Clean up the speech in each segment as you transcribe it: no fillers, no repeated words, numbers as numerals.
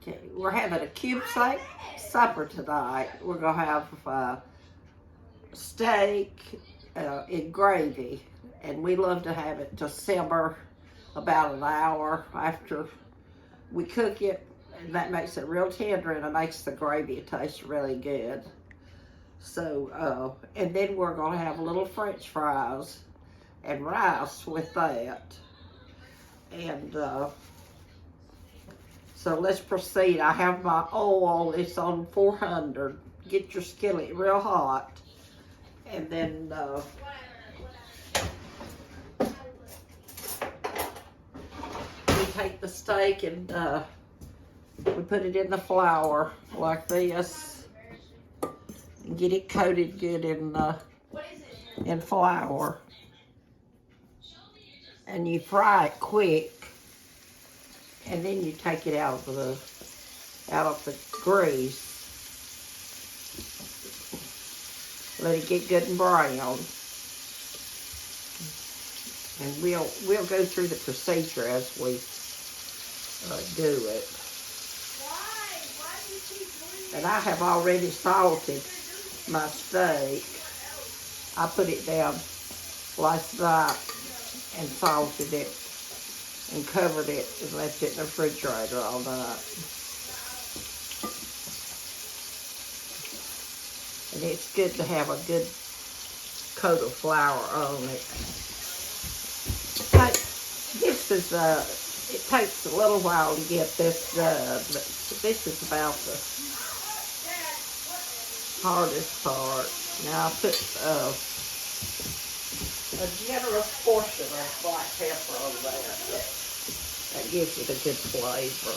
Okay, we're having a cube steak supper tonight. We're gonna have steak in gravy, and we love to have it to simmer about an hour after we cook it, and that makes it real tender and it makes the gravy taste really good. So, and then we're gonna have little French fries and rice with that. And so let's proceed. I have my oil, it's on 400. Get your skillet real hot. And then we take the steak and we put it in the flour like this. And get it coated good in flour. And you fry it quick. And then you take it out of the grease. Let it get good and brown. And we'll go through the procedure as we do it. And I have already salted my steak. I put it down last night and salted it and covered it and left it in the refrigerator all night. And it's good to have a good coat of flour on it. But this is, it takes a little while to get this done, but this is about the hardest part. Now I put a generous portion of black pepper on there. That gives it a good flavor.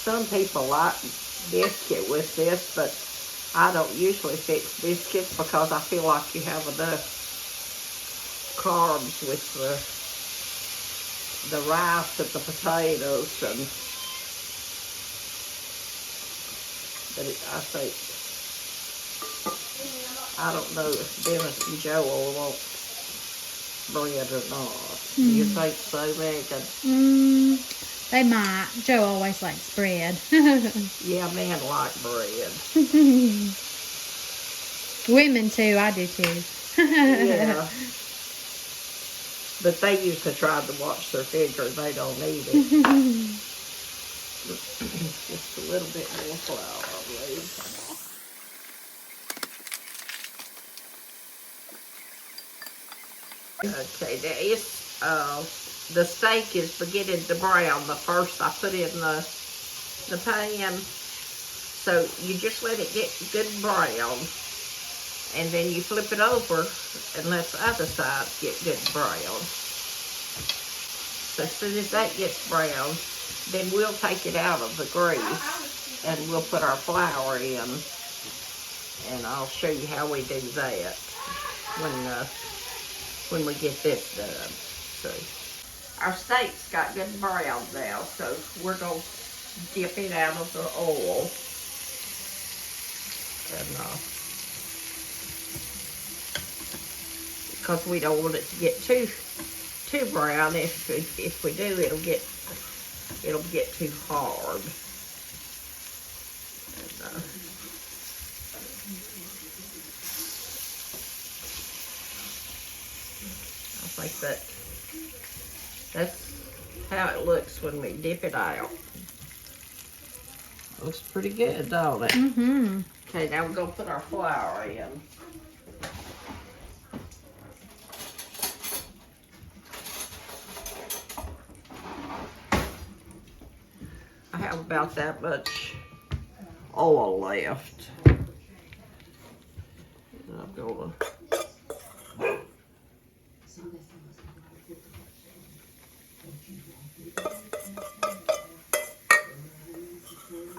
Some people like biscuit with this, but I don't usually fix biscuits because I feel like you have enough carbs with the rice and the potatoes, and but I think, I don't know if Dennis and Joel want bread or not. Do you think so, Megan? They might. Joe always likes bread. Yeah, men like bread. Women too, I do too. Yeah. But they usually try to watch their figure. They don't eat it. Just a little bit more flour, I believe. Okay, there is, the steak is beginning to brown. The first I put in the pan. So you just let it get good and brown. And then you flip it over and let the other side get good and brown. So as soon as that gets brown, then we'll take it out of the grease and we'll put our flour in. And I'll show you how we do that when we get this done. So our steak's got good and brown now, so we're going to dip it out of the oil. And because we don't want it to get too brown. If we do, it'll get too hard. And, I think that's how it looks when we dip it out. Looks pretty good, don't it? Okay, now we're gonna put our flour in. I have about that much oil left. And I'm gonna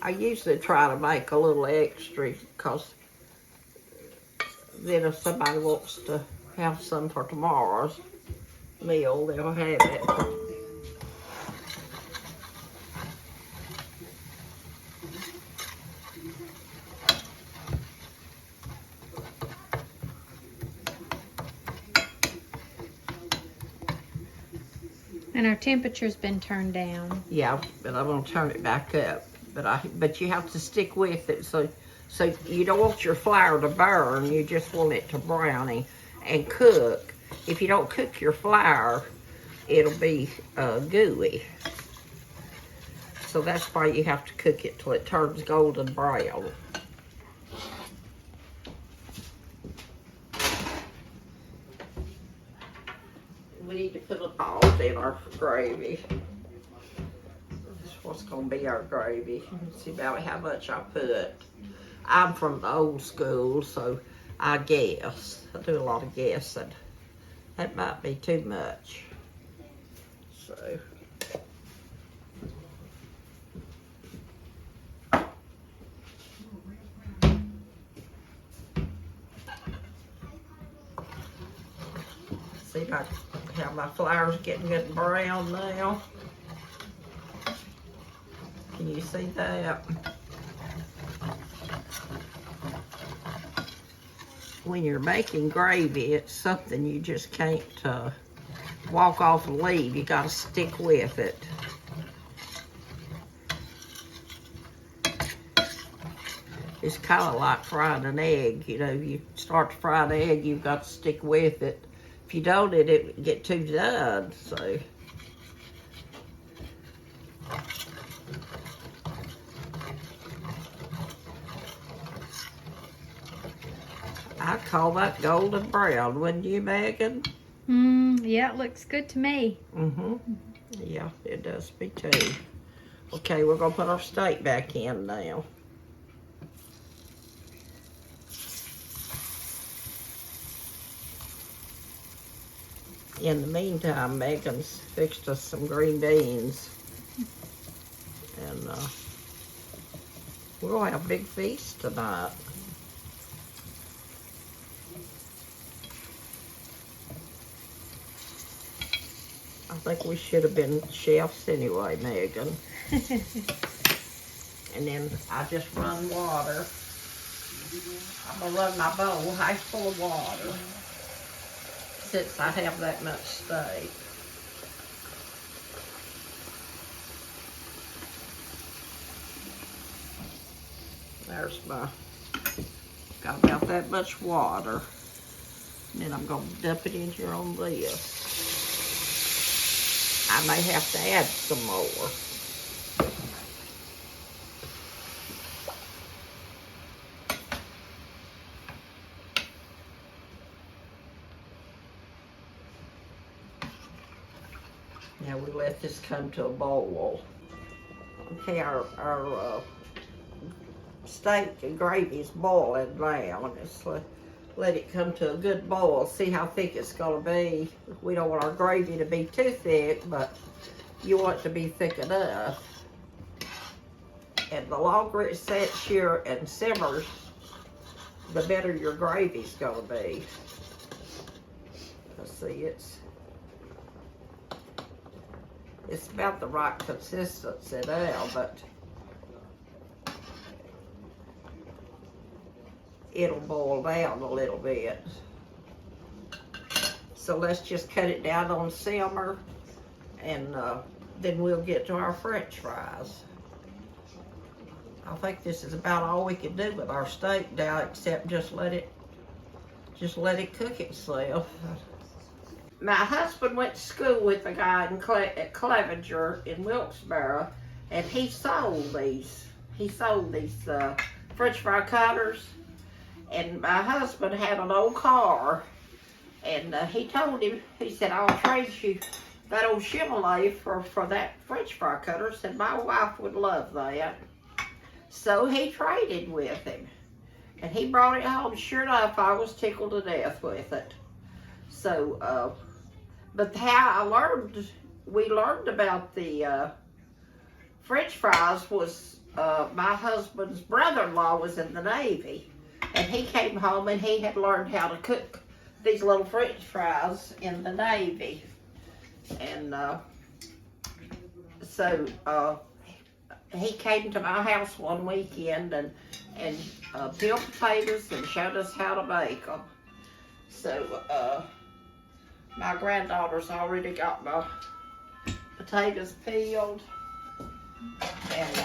I usually try to make a little extra because then if somebody wants to have some for tomorrow's meal, they'll have it. And our temperature's been turned down. Yeah, but I'm gonna turn it back up. But you have to stick with it, so you don't want your flour to burn. You just want it to brownie and cook. If you don't cook your flour, it'll be gooey. So that's why you have to cook it till it turns golden brown. We need to put a pause in our gravy. This is what's gonna be our gravy. See about how much I put. I'm from the old school, so I guess. I do a lot of guessing. That might be too much. So. See how my flour's getting good and brown now? Can you see that? When you're making gravy, it's something you just can't walk off and leave. You gotta stick with it. It's kind of like frying an egg. You know, you start to fry an egg, you've got to stick with it. If you don't, it'll get too done, so. I call that golden brown, wouldn't you, Megan? Yeah, it looks good to me. Yeah, it does me too. Okay, we're gonna put our steak back in now. In the meantime, Megan's fixed us some green beans. And we'll have a big feast tonight. I think we should have been chefs anyway, Megan. And then I just run water. I'm gonna run my bowl half full of water, since I have that much steak. There's got about that much water. And then I'm gonna dump it in here on this. I may have to add some more. Now we let this come to a boil. Okay, our steak and gravy is boiling now. Just let it come to a good boil. See how thick it's gonna be. We don't want our gravy to be too thick, but you want it to be thick enough. And the longer it sits here and simmers, the better your gravy's gonna be. Let's see, it's about the right consistency now, but it'll boil down a little bit. So let's just cut it down on simmer, and then we'll get to our French fries. I think this is about all we can do with our steak now, except just let it cook itself. My husband went to school with a guy at Clevenger in Wilkesboro, and he sold these French fry cutters. And my husband had an old car, and he told him, he said, I'll trade you that old Chevrolet for that French fry cutter. Said my wife would love that. So he traded with him, and he brought it home. Sure enough, I was tickled to death with it. So, but how we learned about the French fries was my husband's brother-in-law was in the Navy. And he came home and he had learned how to cook these little French fries in the Navy. And so he came to my house one weekend and peeled potatoes and showed us how to make them. So my granddaughter's already got my potatoes peeled, and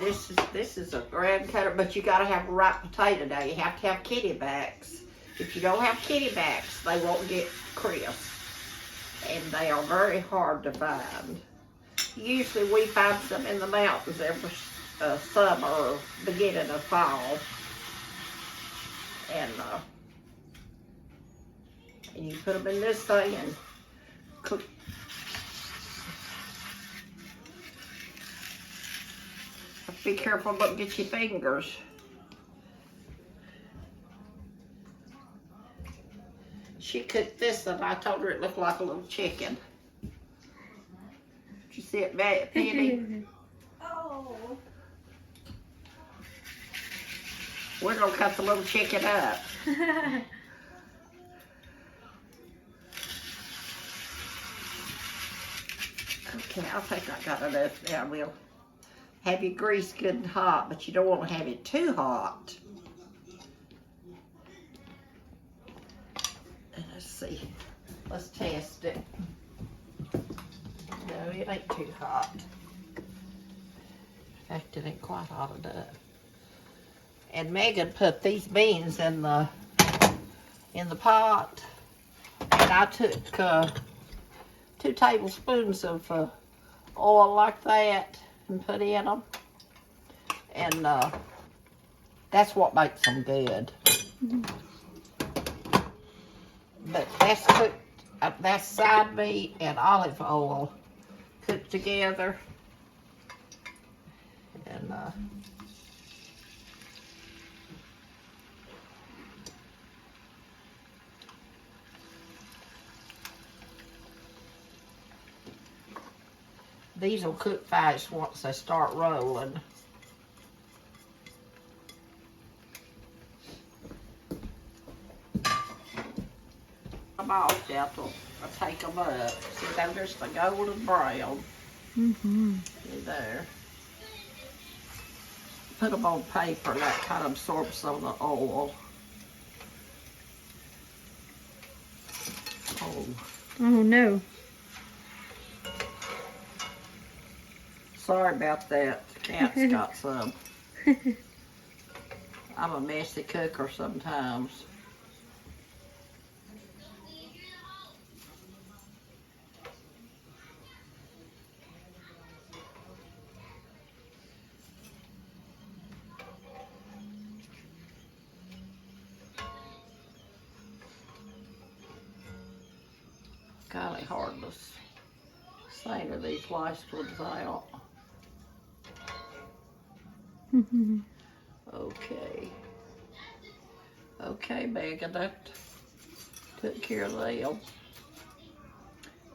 this is a grand cutter, but you gotta have the right potato now. You have to have kitty backs. If you don't have kitty backs, they won't get crisp, and they are very hard to find. Usually we find some in the mountains every summer or beginning of fall, and you put them in this thing and cook. Be careful, don't get your fingers. She cooked this and I told her it looked like a little chicken. Did you see it, Penny? Oh. We're gonna cut the little chicken up. Okay, I think I got enough now. We'll have your grease good and hot, but you don't want to have it too hot. Let's see. Let's test it. No, it ain't too hot. In fact, it ain't quite hot enough. And Megan put these beans in the pot, and I took 2 tablespoons of oil like that and put in them, and that's what makes them good. But that's cooked, that's side meat and olive oil cooked together, and these will cook fast once they start rolling. I'm off now till I take them up. See, they're just a golden brown. See there. Put them on paper, that kind of absorbs some of the oil. Oh. Oh no. Sorry about that. The cat's got some. I'm a messy cooker sometimes. Golly, hardness. Same of these last ones out. Okay. Okay, Megan, that took care of them.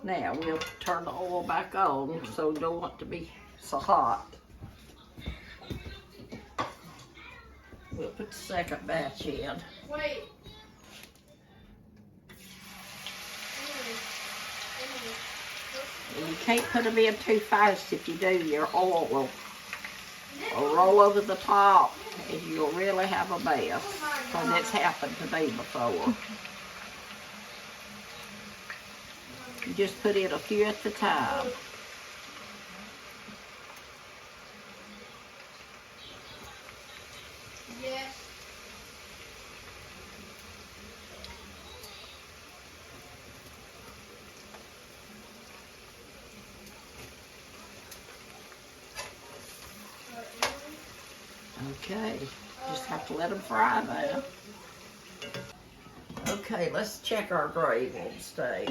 Now we'll turn the oil back on so we don't want it to be so hot. We'll put the second batch in. Wait. And you can't put them in too fast. If you do, your oil will roll over the top and you'll really have a mess. Because it's happened to me before. You just put in a few at a time. Yes. Okay, just have to let them fry now. Okay, let's check our gravy and steak.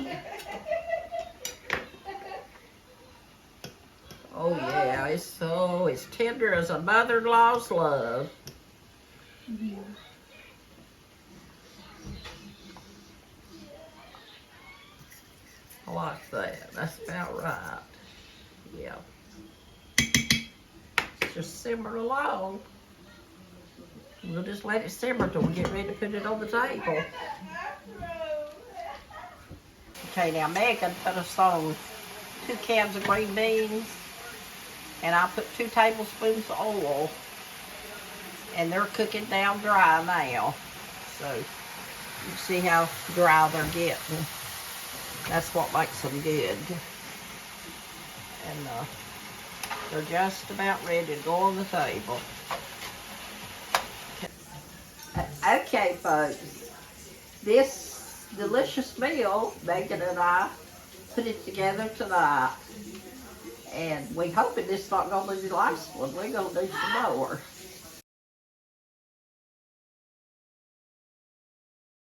Oh yeah, it's tender as a mother-in-law's love. I like that. That's about right. Yeah. Just simmer along. We'll just let it simmer till we get ready to put it on the table. Okay, now Megan put us on 2 cans of green beans, and I put 2 tablespoons of oil, and they're cooking down dry now. So you see how dry they're getting. That's what makes them good. And they're just about ready to go on the table. Okay, folks. This delicious meal, Megan and I put it together tonight. And we hoping this is not going to be the last one. We're going to do some more.